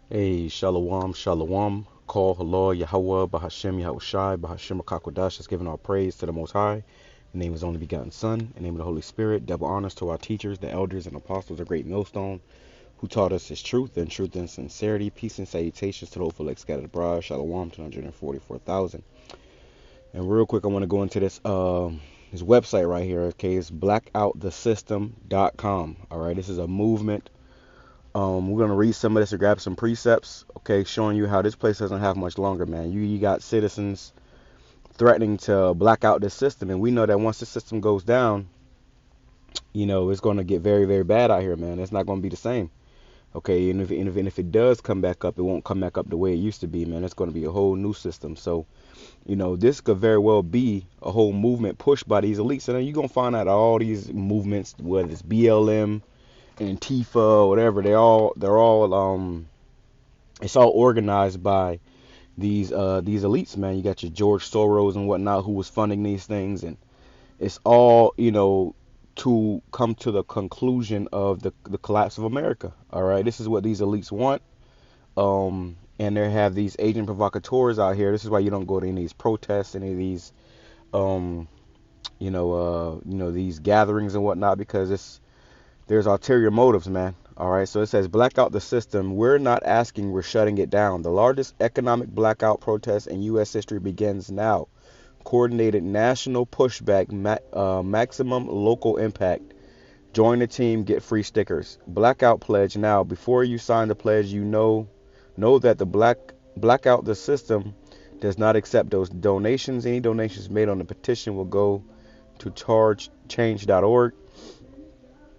Hey, Shalom, Shalom. Call Halal, YAHAWAH, BAHASHAM, YAHWASHI, BAHASHAM, QADASH is giving our praise to the Most High. In the name of His only begotten Son, in the name of the Holy Spirit. Double honors to our teachers, the elders, and apostles of Great Millstone, who taught us His truth and sincerity. Peace and salutations to the hopeful like scattered abroad. Shalom to 144,000. And real quick, I want to go into this website right here. Okay, it's blackoutthesystem.com. All right, this is a movement. We're gonna read some of this to grab some precepts, okay, showing you how this place doesn't have much longer, man. You got citizens threatening to black out this system, and we know that once the system goes down, it's gonna get very, very bad out here, man. It's not gonna be the same, okay. And if it does come back up, it won't come back up the way it used to be, man. It's gonna be a whole new system. So, this could very well be a whole movement pushed by these elites, and then you're gonna find out all these movements, whether it's BLM, Antifa, or whatever, it's all organized by these elites, man. You got your George Soros and whatnot who was funding these things, and it's all to come to the conclusion of the collapse of America. All right, this is what these elites want. And they have these agent provocateurs out here. This is why you don't go to any of these protests, any of these these gatherings and whatnot, because there's ulterior motives, man. All right, so it says blackout the system. We're not asking, we're shutting it down. The largest economic blackout protest in U.S. history begins now. Coordinated national pushback, maximum local impact. Join the team, get free stickers. Blackout pledge now. Before you sign the pledge, know that the blackout the system does not accept those donations. Any donations made on the petition will go to change.org.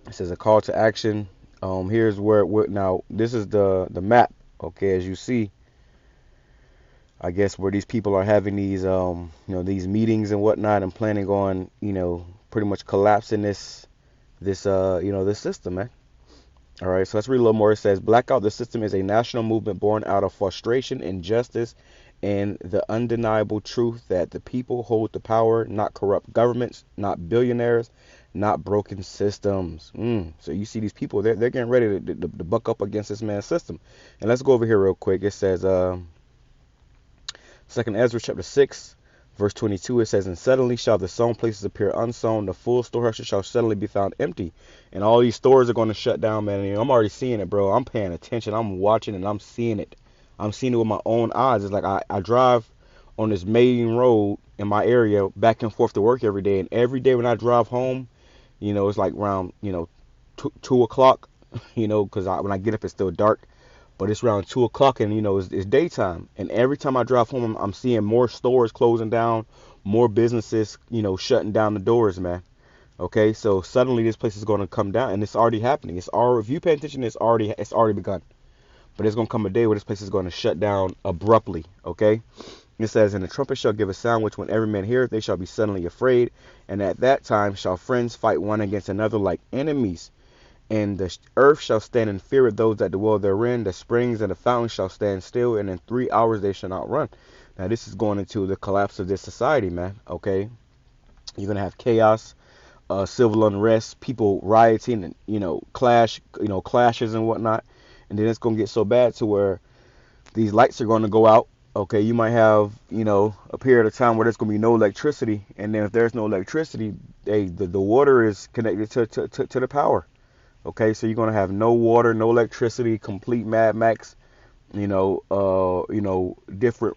It says a call to action. Here's where now this is the map. Okay, as you see, I guess where these people are having these these meetings and whatnot, and planning on pretty much collapsing this system, man. All right, so let's read a little more. It says blackout the system is a national movement born out of frustration, injustice, and the undeniable truth that the people hold the power, not corrupt governments, not billionaires, not broken systems. So you see these people, they're getting ready to buck up against this man's system. And let's go over here real quick. It says, 2nd Ezra chapter 6, verse 22, it says, and suddenly shall the sown places appear unsown, the full storehouses shall suddenly be found empty. And all these stores are going to shut down, man. And, I'm already seeing it, bro. I'm paying attention. I'm watching and I'm seeing it. I'm seeing it with my own eyes. It's like I drive on this main road in my area back and forth to work every day. And every day when I drive home, it's like around, 2 o'clock, because when I get up, it's still dark. But it's around 2 o'clock and, it's daytime. And every time I drive home, I'm seeing more stores closing down, more businesses, shutting down the doors, man. Okay, so suddenly this place is going to come down, and it's already happening. If you pay attention, it's already begun. But there's going to come a day where this place is going to shut down abruptly, okay? It says, and the trumpet shall give a sound, which when every man heareth, they shall be suddenly afraid. And at that time shall friends fight one against another like enemies. And the earth shall stand in fear of those that dwell therein. The springs and the fountains shall stand still, and in 3 hours they shall not run. Now this is going into the collapse of this society, man, okay? You're going to have chaos, civil unrest, people rioting, and, clashes and whatnot. And then it's going to get so bad to where these lights are going to go out. Okay, you might have, a period of time where there's going to be no electricity. And then if there's no electricity, the water is connected to the power. Okay, so you're going to have no water, no electricity, complete Mad Max, different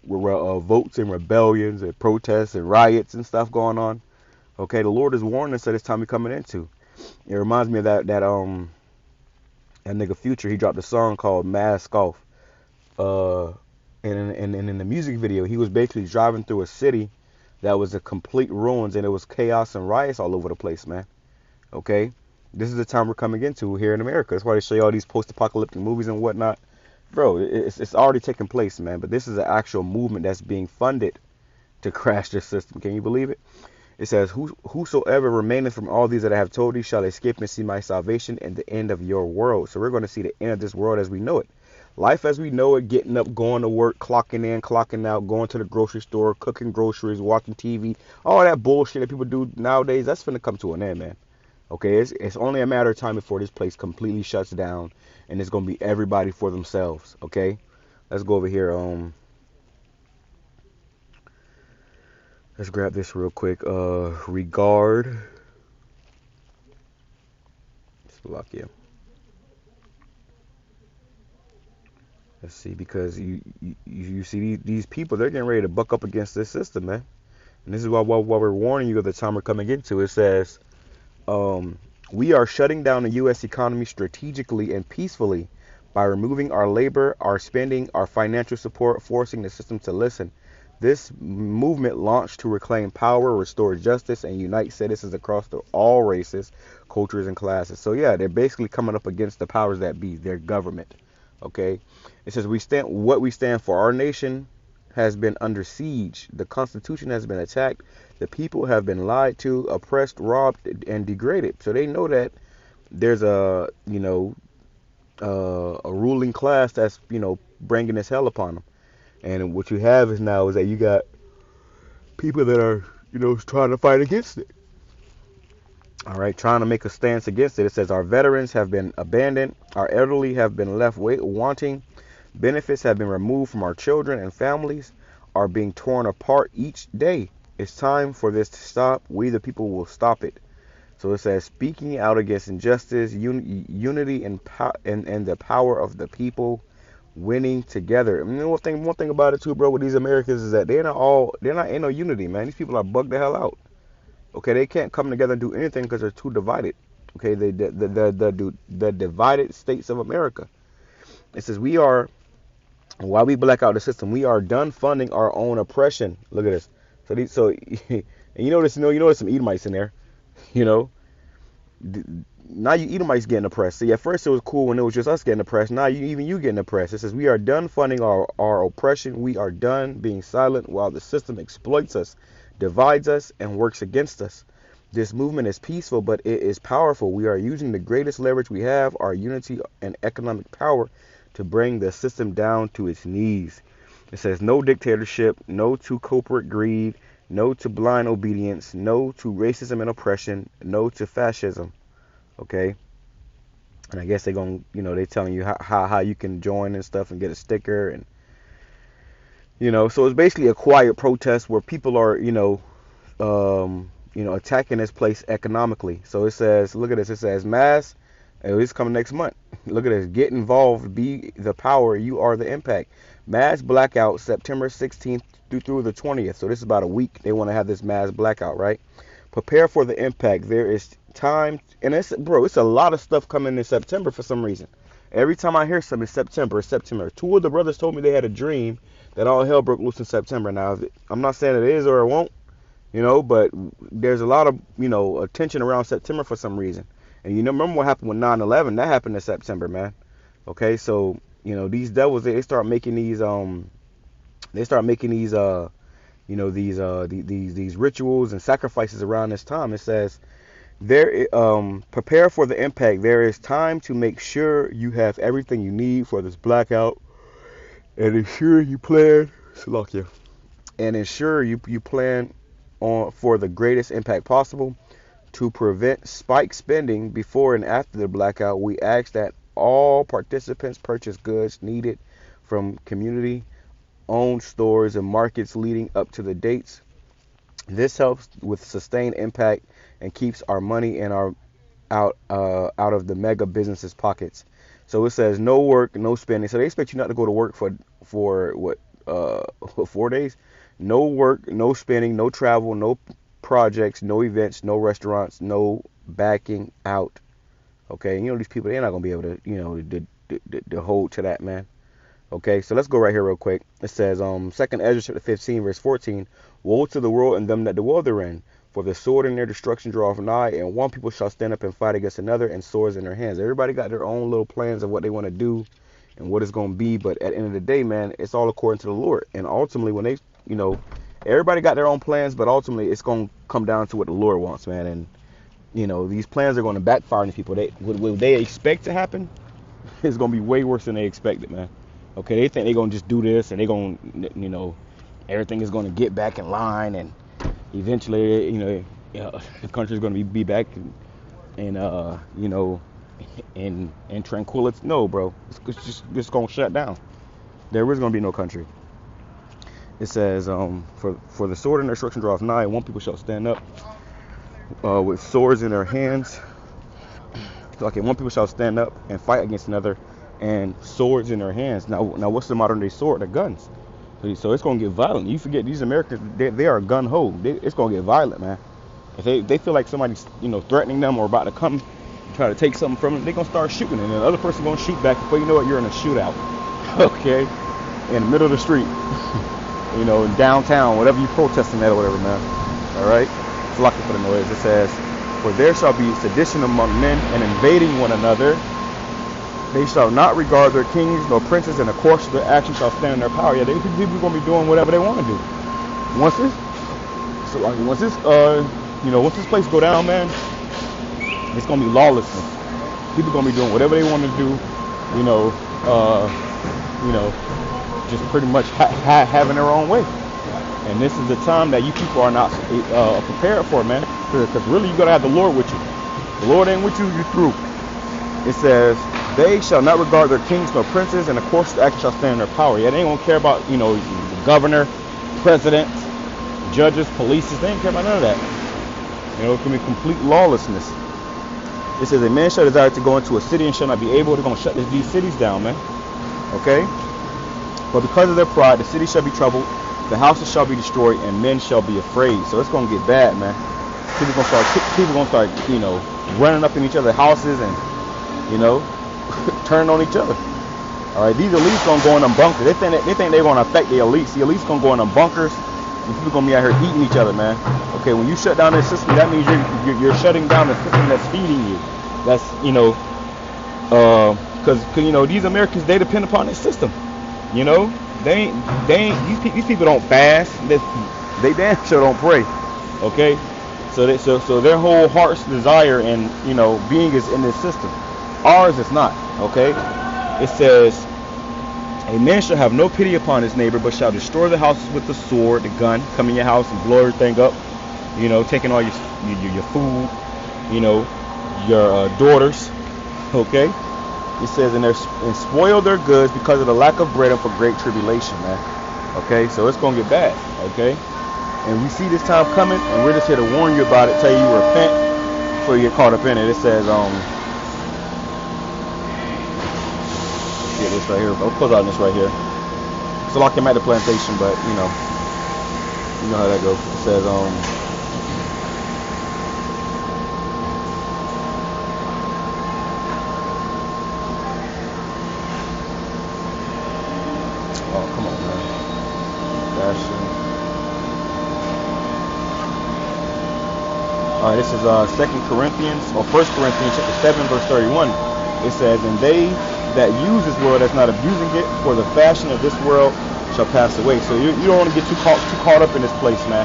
votes and rebellions and protests and riots and stuff going on. Okay, the Lord is warning us that it's time we're coming into. It reminds me of that nigga Future. He dropped a song called Mask Off. And in the music video, he was basically driving through a city that was a complete ruins, and it was chaos and riots all over the place, man. Okay? This is the time we're coming into here in America. That's why they show you all these post-apocalyptic movies and whatnot. Bro, it's already taking place, man. But this is an actual movement that's being funded to crash this system. Can you believe it? It says, whosoever remaineth from all these that I have told you shall escape and see my salvation and the end of your world. So we're going to see the end of this world as we know it. Life as we know it, getting up, going to work, clocking in, clocking out, going to the grocery store, cooking groceries, watching TV, all that bullshit that people do nowadays, that's finna come to an end, man. Okay, it's only a matter of time before this place completely shuts down, and it's gonna be everybody for themselves. Okay, let's go over here. Let's grab this real quick. Regard. Slovakia. Let's see, because you see these people, they're getting ready to buck up against this system, man. And this is why we're warning you of the time we're coming into. It says, we are shutting down the U.S. economy strategically and peacefully by removing our labor, our spending, our financial support, forcing the system to listen. This movement launched to reclaim power, restore justice, and unite citizens across all races, cultures, and classes. So yeah, they're basically coming up against the powers that be, their government. Okay, it says we stand for. Our nation has been under siege. The Constitution has been attacked. The people have been lied to, oppressed, robbed, and degraded. So they know that there's a a ruling class that's bringing this hell upon them. And what you have is that you got people that are trying to fight against it. All right, trying to make a stance against it. It says our veterans have been abandoned. Our elderly have been left wanting. Benefits have been removed from our children, and families are being torn apart each day. It's time for this to stop. We, the people, will stop it. So it says, speaking out against injustice, unity, and the power of the people, winning together. I mean, one thing about it too, bro, with these Americans is that ain't no unity, man. These people are bugged the hell out. Okay, they can't come together and do anything because they're too divided. Okay, the divided states of America. It says while we black out the system, we are done funding our own oppression. Look at this. And there's some Edomites in there. You know, now you Edomites getting oppressed. See, at first it was cool when it was just us getting oppressed. Now you getting oppressed. It says we are done funding our oppression. We are done being silent while the system exploits us, divides us, and works against us. This movement is peaceful, but it is powerful. We are using the greatest leverage we have, our unity and economic power, to bring the system down to its knees. It says no dictatorship, no to corporate greed, no to blind obedience, no to racism and oppression, no to fascism. Okay? And I guess they're going to, they're telling you how you can join and stuff and get a sticker. And, so it's basically a quiet protest where people are, attacking this place economically. So it says, look at this. It says mass. It's coming next month. Look at this. Get involved. Be the power. You are the impact. Mass blackout September 16th through the 20th. So this is about a week. They want to have this mass blackout, right? Prepare for the impact. There is time. And it's a lot of stuff coming in September for some reason. Every time I hear something, it's September. Two of the brothers told me they had a dream that all hell broke loose in September. Now, I'm not saying it is or it won't, but there's a lot of, attention around September for some reason. And remember what happened with 9/11? That happened in September, man. Okay, so these devils, they start making these these rituals and sacrifices around this time. It says prepare for the impact. There is time to make sure you have everything you need for this blackout, and ensure you plan. Slovakia, and ensure you plan for the greatest impact possible. To prevent spike spending before and after the blackout, we ask that all participants purchase goods needed from community-owned stores and markets leading up to the dates. This helps with sustained impact and keeps our money and our out of the mega businesses' pockets. So it says no work, no spending. So they expect you not to go to work for what 4 days? No work, no spending, no travel, no projects, no events, no restaurants, no backing out. Okay, these people, they're not gonna be able to to hold to that, man. Okay, so let's go right here real quick. It says 2nd Ezra chapter 15 verse 14, woe to the world and them that dwell therein, for the sword and their destruction draweth nigh, and one people shall stand up and fight against another, and swords in their hands. Everybody got their own little plans of what they want to do and what it's going to be, but at the end of the day, man, it's all according to the Lord. And ultimately, when they everybody got their own plans, but ultimately it's going to come down to what the Lord wants, man. And these plans are going to backfire on these people. What they expect to happen is going to be way worse than they expected, man. Okay, they think they're going to just do this and they're going to, everything is going to get back in line, and eventually, the country is going to be back and you know, in tranquility. No, bro, it's gonna shut down. There is gonna be no country. It says, for the sword and their destruction draws nigh, and one people shall stand up with swords in their hands. Okay, one people shall stand up and fight against another, and swords in their hands. Now what's the modern day sword? The guns. So it's gonna get violent. You forget these Americans, they are gun ho. It's gonna get violent, man. If they feel like somebody's threatening them or about to come try to take something from them, they're gonna start shooting, and the other person gonna shoot back. Before you know it, you're in a shootout. Okay, in the middle of the street. In downtown, whatever you protesting at or whatever, man. All right, it's lucky for the noise. It says, for there shall be sedition among men and invading one another. They shall not regard their kings nor princes, and of course their actions shall stand in their power. Yeah, people are gonna be doing whatever they want to do. Once this place go down, man, it's gonna be lawlessness. People gonna be doing whatever they want to do. Just pretty much having their own way. And this is the time that you people are not prepared for, man. Because really, you gotta have the Lord with you. The Lord ain't with you, you through. It says, they shall not regard their kings nor princes, and of course the actions shall stand in their power. Yeah, they ain't gonna care about the governor, president, judges, police. They ain't care about none of that. It's gonna be complete lawlessness. It says, a man shall desire to go into a city and shall not be able. They're gonna shut these cities down, man. Okay. But because of their pride, the city shall be troubled, the houses shall be destroyed, and men shall be afraid. So it's gonna get bad, man. People gonna start, running up in each other's houses and, turning on each other. All right, these elites gonna go in them bunkers. They think they're gonna affect the elites. The elites gonna go in them bunkers, and people gonna be out here eating each other, man. Okay, when you shut down this system, that means you're shutting down the system that's feeding you. That's because these Americans, they depend upon this system. These people don't fast. They damn sure don't pray. Okay, so their whole heart's desire and being is in this system. Ours is not. Okay, it says, a man shall have no pity upon his neighbor, but shall destroy the houses with the sword, the gun, come in your house and blow everything up. Taking all your food, your daughters. Okay. It says, and spoil their goods because of the lack of bread and for great tribulation, man. Okay, so it's gonna get bad. Okay, and we see this time coming, and we're just here to warn you about it, tell you repent before you get caught up in it. It says, this right here. I'll close out this right here. So like I'm at the plantation, but you know how that goes. It says, oh, come on, man. Fashion. Alright, this is 2 Corinthians, or 1 Corinthians chapter 7, verse 31. It says, and they that use this world as not abusing it, for the fashion of this world shall pass away. So you don't want to get too caught up in this place, man.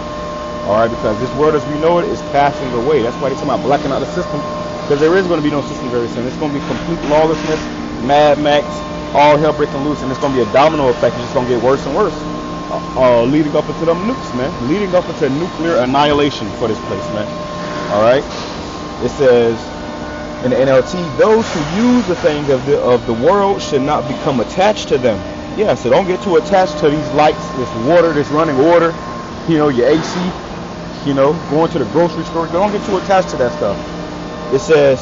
Alright, because this world as we know it is passing away. That's why they're talking about blacking out the system, because there is going to be no system very soon. It's going to be complete lawlessness, Mad Max, all hell breaking loose, and it's going to be a domino effect. It's just going to get worse and worse, leading up into them nukes, man. Leading up into nuclear annihilation for this place, man. Alright, it says in the NLT, those who use the things of the world should not become attached to them. Yeah, so don't get too attached to these lights, this water, this running water, your AC, going to the grocery store. Don't get too attached to that stuff. It says,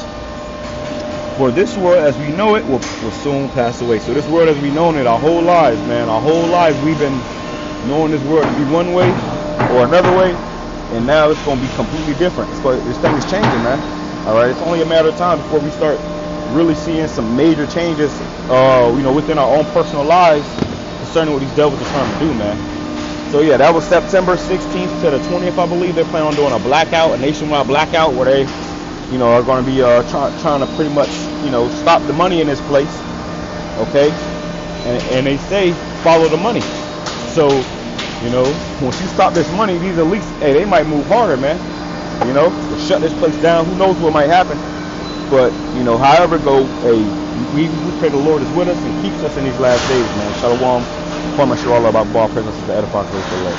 for this world as we know it will soon pass away. So this world as we know it our whole lives, man, our whole lives we've been knowing this world to be one way or another way, and now it's going to be completely different. This thing is changing, man. Alright, it's only a matter of time before we start really seeing some major changes, within our own personal lives concerning what these devils are trying to do, man. So yeah, that was September 16th to the 20th, I believe. They're planning on doing a blackout, a nationwide blackout, where they, are going to be trying to pretty much, stop the money in this place, okay? And they say follow the money. So, once you stop this money, these elites, hey, they might move harder, man. To shut this place down. Who knows what might happen? But however it go, hey, we pray the Lord is with us and keeps us in these last days, man. Shalom. Kwame Shirallah about ball presence of the edifying grace of the Lord.